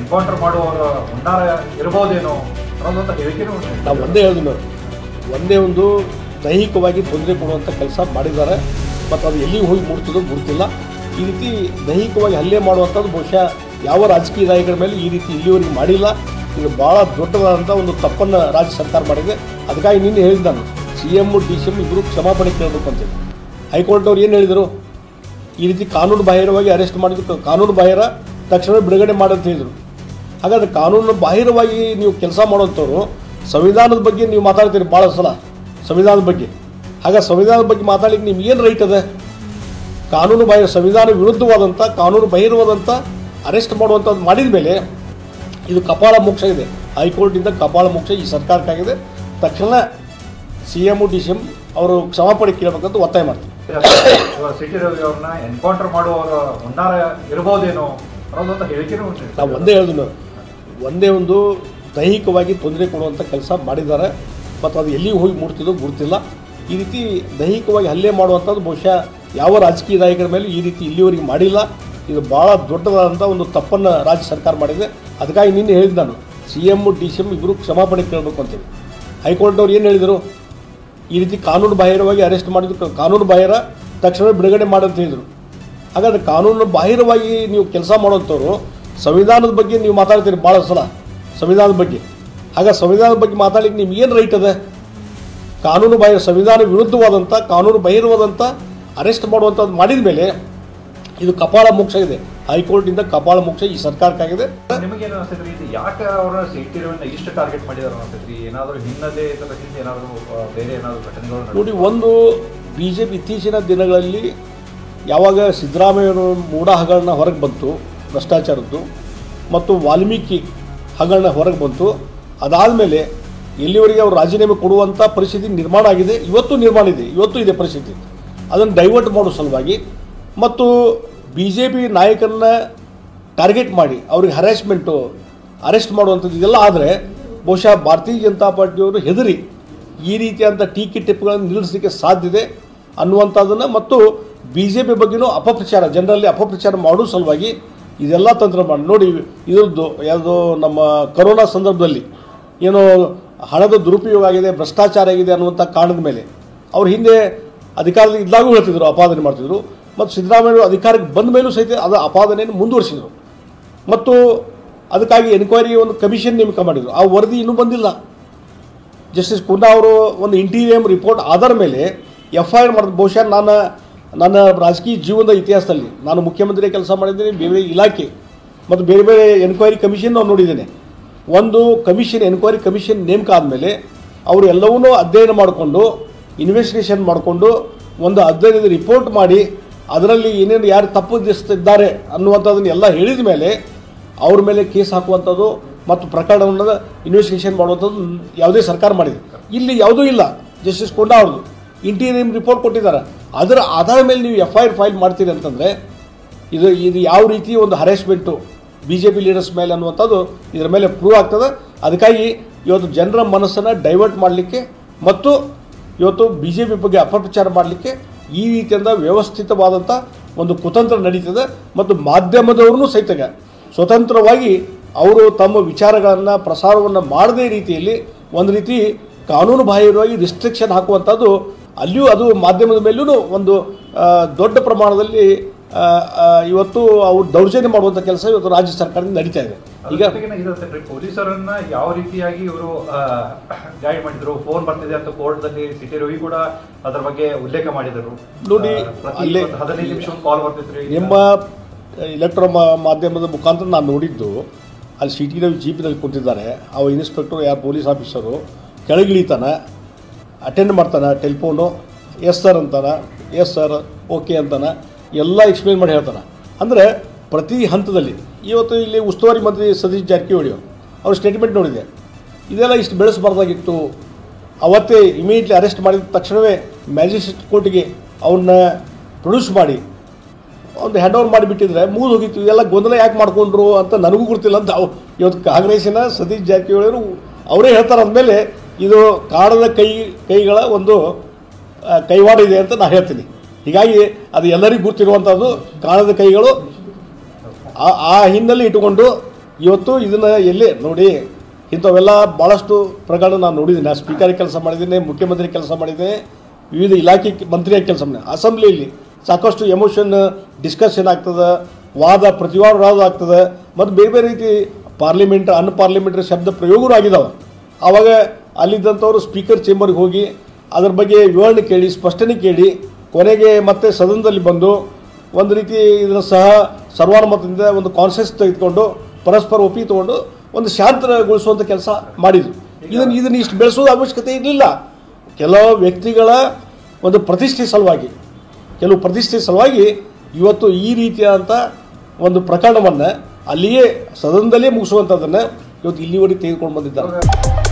Encounter ಮಾಡುವವರ ಹುನ್ನಾರ ಇರಬಹುದೇನೋ ಅನ್ನೋದಂತ ಹೇಳಿಕೆನೂ ನಾವು ಒಂದೇ ಒಂದು ದೈಹಿಕವಾಗಿ ತೊಂದರೆ ಕೊಡುವಂಥ ಕೆಲಸ ಮಾಡಿದ್ದಾರೆ. ಮತ್ತು ಅದು ಎಲ್ಲಿಗೆ ಹೋಗಿ ಮುಡ್ತದೋ ಗುರುತಿಲ್ಲ. ಈ ರೀತಿ ದೈಹಿಕವಾಗಿ ಹಲ್ಲೆ ಮಾಡುವಂಥದ್ದು ಬಹುಶಃ ಯಾವ ರಾಜಕೀಯ ನಾಯಕರ ಮೇಲೆ ಈ ರೀತಿ ಇಲ್ಲಿವರೆಗೆ ಮಾಡಿಲ್ಲ. ಇದು ಭಾಳ ದೊಡ್ಡದಾದಂಥ ಒಂದು ತಪ್ಪನ್ನು ರಾಜ್ಯ ಸರ್ಕಾರ ಮಾಡಿದೆ. ಅದಕ್ಕಾಗಿ ನಿನ್ನೆ ಹೇಳಿದ್ದು ನಾನು CM DCM ಇಬ್ಬರು ಕ್ಷಮಾಪಣೆ ಕೇಳಬೇಕು ಅಂತೇಳಿ. ಹೈಕೋರ್ಟ್ನವ್ರು ಏನು ಹೇಳಿದರು, ಈ ರೀತಿ ಕಾನೂನು ಬಾಹಿರವಾಗಿ ಅರೆಸ್ಟ್ ಮಾಡಿದ್ದು ಕಾನೂನು ಬಾಹಿರ, ತಕ್ಷಣ ಬಿಡುಗಡೆ ಮಾಡಂತ ಹೇಳಿದರು. ಹಾಗಾದರೆ ಕಾನೂನು ಬಾಹಿರವಾಗಿ ನೀವು ಕೆಲಸ ಮಾಡೋಂಥವ್ರು ಸಂವಿಧಾನದ ಬಗ್ಗೆ ನೀವು ಮಾತಾಡ್ತೀರಿ ಭಾಳ ಸಲ, ಸಂವಿಧಾನದ ಬಗ್ಗೆ. ಹಾಗೆ ಸಂವಿಧಾನದ ಬಗ್ಗೆ ಮಾತಾಡಲಿಕ್ಕೆ ನಿಮ್ಗೆ ಏನು ರೈಟ್ ಅದ? ಕಾನೂನು ಬಾಹಿರ, ಸಂವಿಧಾನ ವಿರುದ್ಧವಾದಂಥ, ಕಾನೂನು ಬಾಹಿರವಾದಂಥ ಅರೆಸ್ಟ್ ಮಾಡುವಂಥದ್ದು ಮಾಡಿದ ಮೇಲೆ ಇದು ಕಪಾಳ ಮೋಕ್ಷ ಇದೆ. ಹೈಕೋರ್ಟಿಂದ ಕಪಾಳ ಮೋಕ್ಷ ಈ ಸರ್ಕಾರಕ್ಕಾಗಿದೆ. ತಕ್ಷಣ CM DCM ಅವರು ಕ್ಷಮಾಪಣೆ ಕೇಳಬೇಕಂತ ಒತ್ತಾಯ ಮಾಡ್ತೀವಿ. ಸಿಟಿ ರವಿ ಅವ್ರನ್ನ ಎನ್ಕೌಂಟರ್ ಮಾಡುವವರ ಹುನ್ನಾರ ಇರಬಹುದೇನೋ ಅನ್ನೋದಂತ ಹೇಳಿಕೆನೂ ನಾವು ಒಂದೇ ಒಂದು ದೈಹಿಕವಾಗಿ ತೊಂದರೆ ಕೊಡುವಂಥ ಕೆಲಸ ಮಾಡಿದ್ದಾರೆ. ಮತ್ತು ಅದು ಎಲ್ಲಿಗೆ ಹೋಗಿ ಮುಡ್ತಿದೋ ಗುರುತಿಲ್ಲ. ಈ ರೀತಿ ದೈಹಿಕವಾಗಿ ಹಲ್ಲೆ ಮಾಡುವಂಥದ್ದು ಬಹುಶಃ ಯಾವ ರಾಜಕೀಯ ನಾಯಕರ ಮೇಲೆ ಈ ರೀತಿ ಇಲ್ಲಿವರೆಗೆ ಮಾಡಿಲ್ಲ. ಇದು ಭಾಳ ದೊಡ್ಡದಾದಂಥ ಒಂದು ತಪ್ಪನ್ನು ರಾಜ್ಯ ಸರ್ಕಾರ ಮಾಡಿದೆ. ಅದಕ್ಕಾಗಿ ನಿನ್ನೆ ಹೇಳಿದ್ದು ನಾನು CM DCM ಇಬ್ಬರು ಕ್ಷಮಾಪಣೆ ಕೇಳಬೇಕು ಅಂತೇಳಿ. ಹೈಕೋರ್ಟ್ನವ್ರು ಏನು ಹೇಳಿದರು, ಈ ರೀತಿ ಕಾನೂನು ಬಾಹಿರವಾಗಿ ಅರೆಸ್ಟ್ ಮಾಡಿದ್ದು ಕಾನೂನು ಬಾಹಿರ, ತಕ್ಷಣ ಬಿಡುಗಡೆ ಮಾಡಂತ ಹೇಳಿದರು. ಹಾಗಾದರೆ ಕಾನೂನು ಬಾಹಿರವಾಗಿ ನೀವು ಕೆಲಸ ಮಾಡೋಂಥವ್ರು ಸಂವಿಧಾನದ ಬಗ್ಗೆ ನೀವು ಮಾತಾಡ್ತೀರಿ ಭಾಳ ಸಲ, ಸಂವಿಧಾನದ ಬಗ್ಗೆ. ಹಾಗೆ ಸಂವಿಧಾನದ ಬಗ್ಗೆ ಮಾತಾಡಲಿಕ್ಕೆ ನಿಮ್ಗೆ ಏನು ರೈಟ್ ಅದ? ಕಾನೂನು ಬಾಹಿರ, ಸಂವಿಧಾನ ವಿರುದ್ಧವಾದಂಥ, ಕಾನೂನು ಬಾಹಿರವಾದಂಥ ಅರೆಸ್ಟ್ ಮಾಡುವಂಥದ್ದು ಮಾಡಿದ ಮೇಲೆ ಇದು ಕಪಾಳ ಮೋಕ್ಷ ಇದೆ. ಹೈಕೋರ್ಟಿಂದ ಕಪಾಳ ಮೋಕ್ಷ ಈ ಸರ್ಕಾರಕ್ಕಾಗಿದೆ. ನಿಮಗೇನು ಅನಿಸ್ತೈತ್ರಿ, ಇದು ಯಾಕೆ ಅವರ ಸಿಟಿ ರವಿನ ಇಷ್ಟು ಟಾರ್ಗೆಟ್ ಮಾಡಿದಾರೆ ಅನಿಸ್ತೈತ್ರಿ? ಏನಾದರೂ ಹಿನ್ನೆಲೆ ಹಿಂದೆ ಏನಾದರೂ ಬೇರೆ ಏನಾದರೂ ಘಟನೆಗಳು ನೋಡಿ, ಒಂದು BJP ಇತ್ತೀಚಿನ ದಿನಗಳಲ್ಲಿ ಯಾವಾಗ ಸಿದ್ದರಾಮಯ್ಯವರು ಮೂಢ ಹಗರಣ ಹೊರಗೆ ಬಂತು, ಭ್ರಷ್ಟಾಚಾರದ್ದು, ಮತ್ತು ವಾಲ್ಮೀಕಿ ಹಗರಣ ಹೊರಗೆ ಬಂತು, ಅದಾದಮೇಲೆ ಎಲ್ಲಿವರೆಗೆ ಅವರು ರಾಜೀನಾಮೆ ಕೊಡುವಂಥ ಪರಿಸ್ಥಿತಿ ನಿರ್ಮಾಣ ಆಗಿದೆ. ಇವತ್ತು ಇದೆ ಪರಿಸ್ಥಿತಿ. ಅದನ್ನು ಡೈವರ್ಟ್ ಮಾಡೋ ಸಲುವಾಗಿ ಮತ್ತು BJP ನಾಯಕರನ್ನ ಟಾರ್ಗೆಟ್ ಮಾಡಿ ಅವ್ರಿಗೆ ಹರಾಸ್ಮೆಂಟು, ಅರೆಸ್ಟ್ ಮಾಡುವಂಥದ್ದು ಇದೆಲ್ಲ ಆದರೆ ಬಹುಶಃ ಭಾರತೀಯ ಜನತಾ ಪಾರ್ಟಿಯವರು ಹೆದರಿ ಈ ರೀತಿಯಾದಂಥ ಟೀಕೆ ಟಿಪ್ಪುಗಳನ್ನು ನಿಲ್ಲಿಸಲಿಕ್ಕೆ ಸಾಧ್ಯತೆ ಅನ್ನುವಂಥದ್ದನ್ನು, ಮತ್ತು BJP ಬಗ್ಗೆಯೂ ಅಪಪ್ರಚಾರ, ಜನರಲ್ಲಿ ಅಪಪ್ರಚಾರ ಮಾಡೋ ಸಲುವಾಗಿ ಇದೆಲ್ಲ ತಂತ್ರ ಮಾಡಿ. ನೋಡಿ, ಇದರದ್ದು ಯಾವುದೋ ನಮ್ಮ ಕೊರೋನಾ ಸಂದರ್ಭದಲ್ಲಿ ಏನೋ ಹಣದ ದುರುಪಯೋಗ ಆಗಿದೆ, ಭ್ರಷ್ಟಾಚಾರ ಆಗಿದೆ ಅನ್ನುವಂಥ ಕಾರಣದ ಮೇಲೆ ಅವ್ರು ಹಿಂದೆ ಅಧಿಕಾರದಲ್ಲಿ ಇದ್ದಾಗೂ ಹೇಳ್ತಿದ್ರು, ಅಪಾದನೆ ಮಾಡ್ತಿದ್ರು. ಮತ್ತು ಸಿದ್ದರಾಮಯ್ಯವರು ಅಧಿಕಾರಕ್ಕೆ ಬಂದ ಮೇಲೂ ಸಹಿತ ಅದು ಅಪಾದನೆಯನ್ನು ಮುಂದುವರಿಸಿದರು. ಮತ್ತು ಅದಕ್ಕಾಗಿ ಎನ್ಕ್ವೈರಿ ಒಂದು ಕಮಿಷನ್ ನೇಮಕ ಮಾಡಿದರು. ಆ ವರದಿ ಇನ್ನೂ ಬಂದಿಲ್ಲ. ಜಸ್ಟಿಸ್ ಕುನ್ನಾ ಅವರು ಒಂದು ಇಂಟೀರಿಯಂ ರಿಪೋರ್ಟ್ ಆಧಾರ ಮೇಲೆ FIR ಮಾಡಿದ್ರು. ಬಹುಶಃ ನನ್ನ ರಾಜಕೀಯ ಜೀವನದ ಇತಿಹಾಸದಲ್ಲಿ ನಾನು ಮುಖ್ಯಮಂತ್ರಿ ಕೆಲಸ ಮಾಡಿದ್ದೀನಿ, ಬೇರೆ ಇಲಾಖೆ ಮತ್ತು ಬೇರೆ ಬೇರೆ ಎನ್ಕ್ವೈರಿ ಕಮಿಷನ್ ನಾವು ನೋಡಿದ್ದೇನೆ. ಒಂದು ಕಮಿಷನ್, ಎನ್ಕ್ವೈರಿ ಕಮಿಷನ್ ನೇಮಕ ಆದಮೇಲೆ ಅವರು ಎಲ್ಲವನ್ನೂ ಅಧ್ಯಯನ ಮಾಡಿಕೊಂಡು, ಇನ್ವೆಸ್ಟಿಗೇಷನ್ ಮಾಡಿಕೊಂಡು, ಒಂದು ಅಧ್ಯಯನದ ರಿಪೋರ್ಟ್ ಮಾಡಿ ಅದರಲ್ಲಿ ಏನೇನು ಯಾರು ತಪ್ಪಿದ್ದಾರೆ ಅನ್ನುವಂಥದ್ದನ್ನು ಎಲ್ಲ ಹೇಳಿದ ಮೇಲೆ ಅವ್ರ ಮೇಲೆ ಕೇಸ್ ಹಾಕುವಂಥದ್ದು ಮತ್ತು ಪ್ರಕರಣವನ್ನು ಇನ್ವೆಸ್ಟಿಗೇಷನ್ ಮಾಡುವಂಥದ್ದು ಯಾವುದೇ ಸರ್ಕಾರ ಮಾಡಿದೆ. ಇಲ್ಲಿ ಯಾವುದೂ ಇಲ್ಲ. ಜಸ್ಟಿಸ್ ಕುನ್ನಾ ಅವ್ರದ್ದು ಇಂಟೀರಿಯಂ ರಿಪೋರ್ಟ್ ಕೊಟ್ಟಿದ್ದಾರೆ. ಅದರ ಆಧಾರದ ಮೇಲೆ ನೀವು FIR ಫೈಲ್ ಮಾಡ್ತೀರಿ ಅಂತಂದರೆ ಇದು ಯಾವ ರೀತಿ ಒಂದು ಹರಾಸ್ಮೆಂಟು BJP ಲೀಡರ್ಸ್ ಮೇಲೆ ಅನ್ನುವಂಥದ್ದು ಇದರ ಮೇಲೆ ಪ್ರೂವ್ ಆಗ್ತದೆ. ಅದಕ್ಕಾಗಿ ಇವತ್ತು ಜನರ ಮನಸ್ಸನ್ನು ಡೈವರ್ಟ್ ಮಾಡಲಿಕ್ಕೆ ಮತ್ತು ಇವತ್ತು BJP ಬಗ್ಗೆ ಅಪಪ್ರಚಾರ ಮಾಡಲಿಕ್ಕೆ ಈ ರೀತಿಯಿಂದ ವ್ಯವಸ್ಥಿತವಾದಂಥ ಒಂದು ಕುತಂತ್ರ ನಡೀತದೆ. ಮತ್ತು ಮಾಧ್ಯಮದವ್ರೂ ಸಹಿತ ಸ್ವತಂತ್ರವಾಗಿ ಅವರು ತಮ್ಮ ವಿಚಾರಗಳನ್ನು ಪ್ರಸಾರವನ್ನು ಮಾಡದೇ ರೀತಿಯಲ್ಲಿ ಒಂದು ರೀತಿ ಕಾನೂನು ಬಾಹಿರವಾಗಿ ರಿಸ್ಟ್ರಿಕ್ಷನ್ ಹಾಕುವಂಥದ್ದು ಅಲ್ಲಿಯೂ ಅದು ಮಾಧ್ಯಮದ ಮೇಲೂ ಒಂದು ದೊಡ್ಡ ಪ್ರಮಾಣದಲ್ಲಿ ಇವತ್ತು ಅವರು ದೌರ್ಜನ್ಯ ಮಾಡುವಂಥ ಕೆಲಸ ಇವತ್ತು ರಾಜ್ಯ ಸರ್ಕಾರದಿಂದ ನಡೀತಾ ಇದೆ. ಈಗ ಪೊಲೀಸರನ್ನ ಯಾವ ರೀತಿಯಾಗಿ ಇವರು ಗೈಡ್ ಮಾಡಿದ್ರು, ಫೋನ್ ಬರ್ತಿದೆ ಅಂತ ಕೋರ್ಟ್ದಲ್ಲಿ ಸಿಟಿ ರವಿ ಕೂಡ ಅದರ ಬಗ್ಗೆ ಉಲ್ಲೇಖ ಮಾಡಿದರು. ನೋಡಿ, 15 ನಿಮಿಷ ಕಾಲ್ ಬರ್ತಿದ್ರು. ನಿಮ್ಮ ಎಲೆಕ್ಟ್ರೋ ಮಾಧ್ಯಮದ ಮುಖಾಂತರ ನಾನು ನೋಡಿದ್ದು, ಅಲ್ಲಿ ಸಿಟಿ ರವಿ ಜೀಪಿನಲ್ಲಿ ಕೂತಿದ್ದಾರೆ. ಅವ ಇನ್ಸ್ಪೆಕ್ಟರ್ ಯಾರು ಪೊಲೀಸ್ ಆಫೀಸರು ಕೆಳಗಿಳಿತಾನೆ, ಅಟೆಂಡ್ ಮಾಡ್ತಾನೆ, ಟೆಲಿಫೋನು ಎಸ್ ಸರ್ ಅಂತಾನೆ, ಎಸ್ ಸರ್ ಓಕೆ ಅಂತಾನೆ, ಎಲ್ಲ ಎಕ್ಸ್ಪ್ಲೇನ್ ಮಾಡಿ ಹೇಳ್ತಾನೆ. ಅಂದರೆ ಪ್ರತಿ ಹಂತದಲ್ಲಿ ಇವತ್ತು ಇಲ್ಲಿ ಉಸ್ತುವಾರಿ ಮಂತ್ರಿ ಸತೀಶ್ ಜಾರಕಿಹೊಳಿ ಅವ್ರ ಸ್ಟೇಟ್ಮೆಂಟ್ ನೋಡಿದೆ. ಇದೆಲ್ಲ ಇಷ್ಟು ಬೆಳೆಸಬಾರ್ದಾಗಿತ್ತು. ಅವತ್ತೇ ಇಮಿಡಿಯೇಟ್ಲಿ ಅರೆಸ್ಟ್ ಮಾಡಿದ ತಕ್ಷಣವೇ ಮ್ಯಾಜಿಸ್ಟ್ರೇಟ್ ಕೋರ್ಟಿಗೆ ಅವನ್ನ ಪ್ರೊಡ್ಯೂಸ್ ಮಾಡಿ ಒಂದು ಹ್ಯಾಂಡ್ ಓವರ್ ಮಾಡಿಬಿಟ್ಟಿದ್ರೆ ಮುಗಿದು ಹೋಗಿತ್ತು. ಇದೆಲ್ಲ ಗೊಂದಲ ಯಾಕೆ ಮಾಡ್ಕೊಂಡ್ರು ಅಂತ ನನಗೂ ಗೊತ್ತಿಲ್ಲ ಅಂತ ಇವತ್ತು ಕಾಂಗ್ರೆಸ್ಸಿನ ಸತೀಶ್ ಜಾರಕಿಹೊಳಿ ಅವರು ಅವರೇ ಹೇಳ್ತಾರೆ. ಅಂದಮೇಲೆ ಇದು ಕಾಣದ ಕೈಗಳ ಒಂದು ಕೈವಾಡ ಇದೆ ಅಂತ ನಾನು ಹೇಳ್ತೀನಿ. ಹೀಗಾಗಿ ಅದು ಎಲ್ಲರಿಗೂ ಗೊತ್ತಿರುವಂಥದ್ದು. ಕಾಣದ ಕೈಗಳು ಆ ಹಿನ್ನೆಲೆ ಇಟ್ಟುಕೊಂಡು ಇವತ್ತು ಇದನ್ನು ಎಲ್ಲೇ ನೋಡಿ ಇಂಥವೆಲ್ಲ ಭಾಳಷ್ಟು ಪ್ರಕರಣ ನಾನು ನೋಡಿದ್ದೀನಿ. ನಾನು ಸ್ಪೀಕರ್ ಕೆಲಸ ಮಾಡಿದ್ದೀನಿ, ಮುಖ್ಯಮಂತ್ರಿ ಕೆಲಸ ಮಾಡಿದ್ದೀನಿ, ವಿವಿಧ ಇಲಾಖೆ ಮಂತ್ರಿಯಾಗಿ ಕೆಲಸ ಮಾಡಿದ್ದೀನಿ. ಅಸೆಂಬ್ಲಿಯಲ್ಲಿ ಸಾಕಷ್ಟು ಎಮೋಷನ್ ಡಿಸ್ಕಷನ್ ಆಗ್ತದೆ, ಪ್ರತಿವಾದ ಆಗ್ತದೆ, ಮತ್ತು ಬೇರೆ ಬೇರೆ ರೀತಿ ಅನ್ಪಾರ್ಲಿಮೆಂಟರಿ ಶಬ್ದ ಪ್ರಯೋಗಗಳು ಆಗಿದ್ದಾವೆ. ಆವಾಗ ಅಲ್ಲಿದ್ದಂಥವ್ರು ಸ್ಪೀಕರ್ ಚೇಂಬರ್ಗೆ ಹೋಗಿ ಅದ್ರ ಬಗ್ಗೆ ವಿವರಣೆ ಕೇಳಿ, ಸ್ಪಷ್ಟನೆ ಕೇಳಿ, ಕೊನೆಗೆ ಮತ್ತೆ ಸದನದಲ್ಲಿ ಬಂದು ಒಂದು ರೀತಿ ಇದನ್ನು ಸಹ ಸರ್ವಾನುಮತದಿಂದ ಒಂದು ಕಾನ್ಸೆನ್ಸ್ ತೆಗೆದುಕೊಂಡು ಪರಸ್ಪರ ಒಪ್ಪಿಗೆ ತಗೊಂಡು ಒಂದು ಶಾಂತಗೊಳಿಸುವಂಥ ಕೆಲಸ ಮಾಡಿದರು. ಇದನ್ನು ಇಷ್ಟು ಬೆಳೆಸೋದು ಅವಶ್ಯಕತೆ ಇರಲಿಲ್ಲ. ಕೆಲವು ವ್ಯಕ್ತಿಗಳ ಒಂದು ಪ್ರತಿಷ್ಠೆ ಸಲುವಾಗಿ ಇವತ್ತು ಈ ರೀತಿಯಾದಂಥ ಒಂದು ಪ್ರಕರಣವನ್ನು ಅಲ್ಲಿಯೇ ಸದನದಲ್ಲೇ ಮುಗಿಸುವಂಥದ್ದನ್ನು ಇವತ್ತು ಇಲ್ಲಿವರೆಗೆ ತೆಗೆದುಕೊಂಡು ಬಂದಿದ್ದಾರೆ.